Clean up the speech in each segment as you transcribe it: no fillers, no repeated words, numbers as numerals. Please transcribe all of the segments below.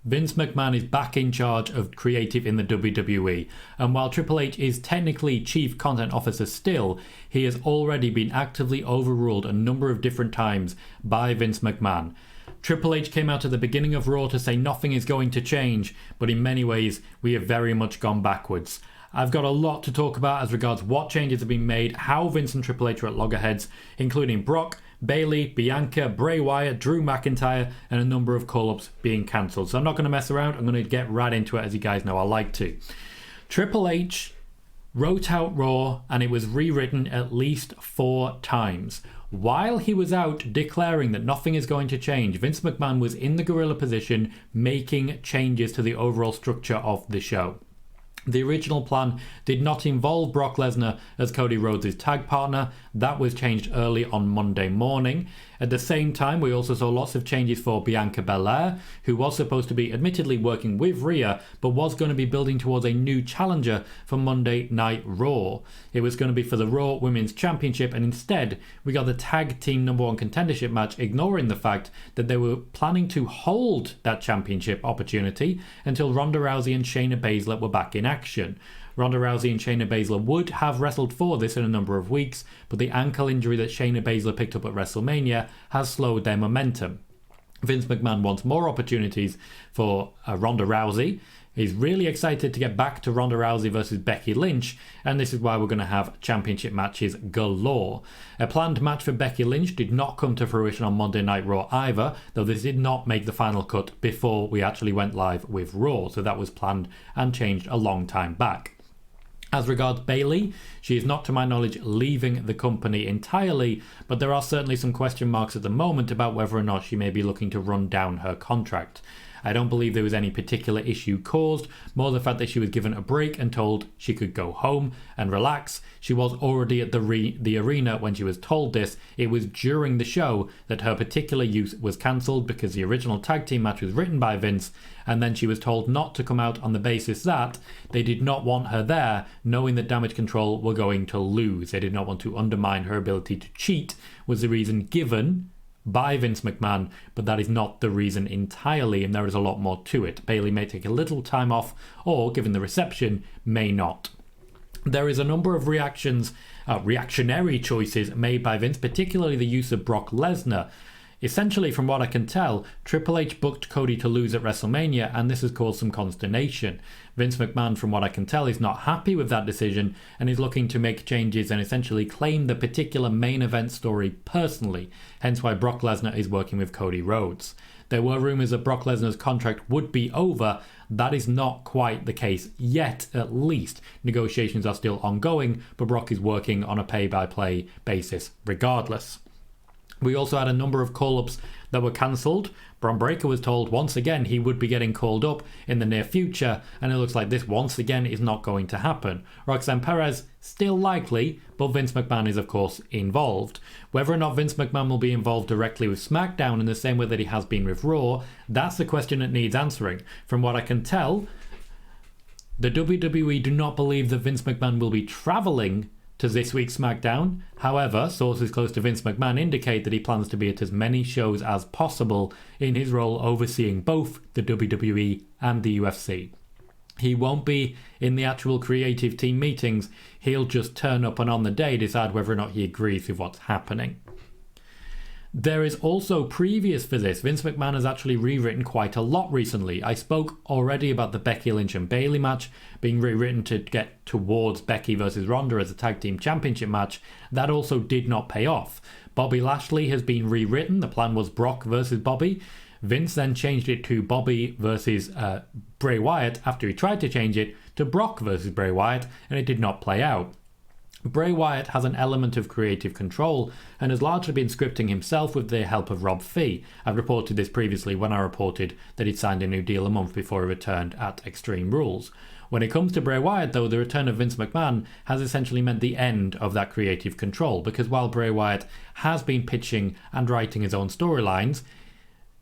Vince McMahon is back in charge of creative in the WWE, and while Triple H is technically Chief Content Officer still, he has already been actively overruled a number of different times by Vince McMahon. Triple H came out at the beginning of Raw to say nothing is going to change, but in many ways we have very much gone backwards. I've got a lot to talk about as regards what changes have been made, how Vince and Triple H are at loggerheads, including Brock, Bayley, Bianca, Bray Wyatt, Drew McIntyre, and a number of call-ups being cancelled. So I'm not going to mess around, I'm going to get right into it, as you guys know I like to. Triple H wrote out Raw and it was rewritten at least 4 times. While he was out declaring that nothing is going to change, Vince McMahon was in the gorilla position making changes to the overall structure of the show. The original plan did not involve Brock Lesnar as Cody Rhodes' tag partner. That was changed early on Monday morning. At the same time, we also saw lots of changes for Bianca Belair, who was supposed to be admittedly working with Rhea, but was going to be building towards a new challenger for Monday Night Raw. It was going to be for the Raw Women's Championship, and instead, we got the tag team #1 contendership match, ignoring the fact that they were planning to hold that championship opportunity until Ronda Rousey and Shayna Baszler were back in action. Ronda Rousey and Shayna Baszler would have wrestled for this in a number of weeks, but the ankle injury that Shayna Baszler picked up at WrestleMania has slowed their momentum. Vince McMahon wants more opportunities for Ronda Rousey. He's really excited to get back to Ronda Rousey versus Becky Lynch, and this is why we're going to have championship matches galore. A planned match for Becky Lynch did not come to fruition on Monday Night Raw either, though this did not make the final cut before we actually went live with Raw, so that was planned and changed a long time back. As regards Bayley, she is not, to my knowledge, leaving the company entirely, but there are certainly some question marks at the moment about whether or not she may be looking to run down her contract. I don't believe there was any particular issue caused, more the fact that she was given a break and told she could go home and relax. She was already at the arena when she was told this. It was during the show that her particular use was cancelled because the original tag team match was written by Vince, and then she was told not to come out on the basis that they did not want her there, knowing that Damage Control were going to lose. They did not want to undermine her ability to cheat, was the reason given by Vince McMahon, but that is not the reason entirely, and there is a lot more to it. Bayley may take a little time off, or, given the reception, may not. There is a number of reactionary choices made by Vince, particularly the use of Brock Lesnar. Essentially, from what I can tell, Triple H booked Cody to lose at WrestleMania, and this has caused some consternation. Vince McMahon, from what I can tell, is not happy with that decision and is looking to make changes and essentially claim the particular main event story personally, hence why Brock Lesnar is working with Cody Rhodes. There were rumours that Brock Lesnar's contract would be over. That is not quite the case yet, at least. Negotiations are still ongoing, but Brock is working on a pay-by-play basis regardless. We also had a number of call-ups that were cancelled. Bron Breakker was told once again he would be getting called up in the near future, and it looks like this once again is not going to happen. Roxanne Perez, still likely, but Vince McMahon is of course involved. Whether or not Vince McMahon will be involved directly with Smackdown in the same way that he has been with Raw, that's the question that needs answering. From what I can tell, the WWE do not believe that Vince McMahon will be travelling to this week's SmackDown. However, sources close to Vince McMahon indicate that he plans to be at as many shows as possible in his role overseeing both the WWE and the UFC. He won't be in the actual creative team meetings, he'll just turn up and on the day decide whether or not he agrees with what's happening. There is also previous for this. Vince McMahon has actually rewritten quite a lot recently. I spoke already about the Becky Lynch and Bayley match being rewritten to get towards Becky versus Ronda as a tag team championship match. That also did not pay off. Bobby Lashley has been rewritten. The plan was Brock versus Bobby. Vince then changed it to Bobby versus Bray Wyatt after he tried to change it to Brock versus Bray Wyatt, and it did not play out. Bray Wyatt has an element of creative control and has largely been scripting himself with the help of Rob Fee. I've reported this previously when I reported that he'd signed a new deal a month before he returned at Extreme Rules. When it comes to Bray Wyatt, though, the return of Vince McMahon has essentially meant the end of that creative control, because while Bray Wyatt has been pitching and writing his own storylines,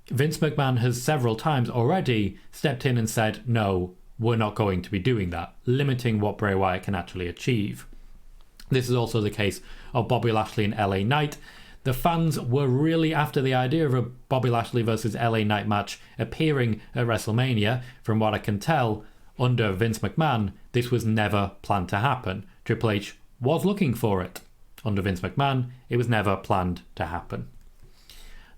Vince McMahon has several times already stepped in and said, no, we're not going to be doing that, limiting what Bray Wyatt can actually achieve. This is also the case of Bobby Lashley and LA Knight. The fans were really after the idea of a Bobby Lashley versus LA Knight match appearing at WrestleMania. From what I can tell, under Vince McMahon, this was never planned to happen. Triple H was looking for it. Under Vince McMahon, it was never planned to happen.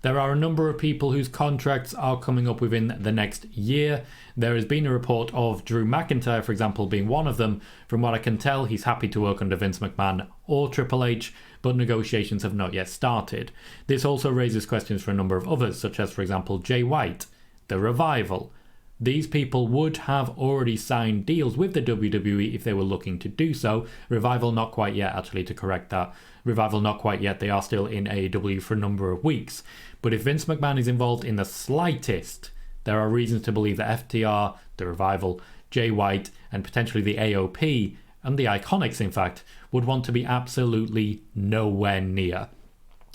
There are a number of people whose contracts are coming up within the next year. There has been a report of Drew McIntyre, for example, being one of them. From what I can tell, he's happy to work under Vince McMahon or Triple H, but negotiations have not yet started. This also raises questions for a number of others, such as, for example, Jay White, The Revival. These people would have already signed deals with the WWE if they were looking to do so. Revival not quite yet, actually, to correct that. Revival not quite yet. They are still in AEW for a number of weeks. But if Vince McMahon is involved in the slightest, there are reasons to believe that FTR, The Revival, Jay White, and potentially the AOP, and the Iconics in fact, would want to be absolutely nowhere near.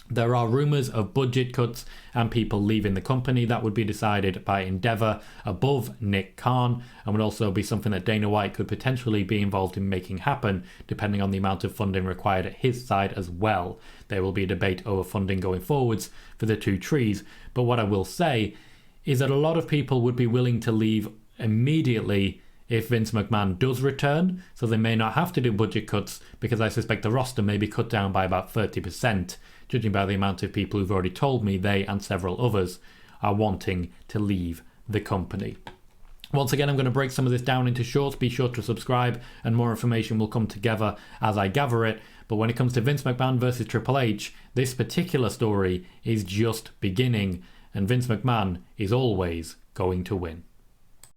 There are rumours of budget cuts and people leaving the company that would be decided by Endeavour above Nick Khan, and would also be something that Dana White could potentially be involved in making happen, depending on the amount of funding required at his side as well. There will be a debate over funding going forwards for the two trees, but what I will say is that a lot of people would be willing to leave immediately if Vince McMahon does return, so they may not have to do budget cuts, because I suspect the roster may be cut down by about 30%, judging by the amount of people who've already told me they and several others are wanting to leave the company. Once again, I'm going to break some of this down into shorts. Be sure to subscribe and more information will come together as I gather it. But when it comes to Vince McMahon versus Triple H, this particular story is just beginning, and Vince McMahon is always going to win.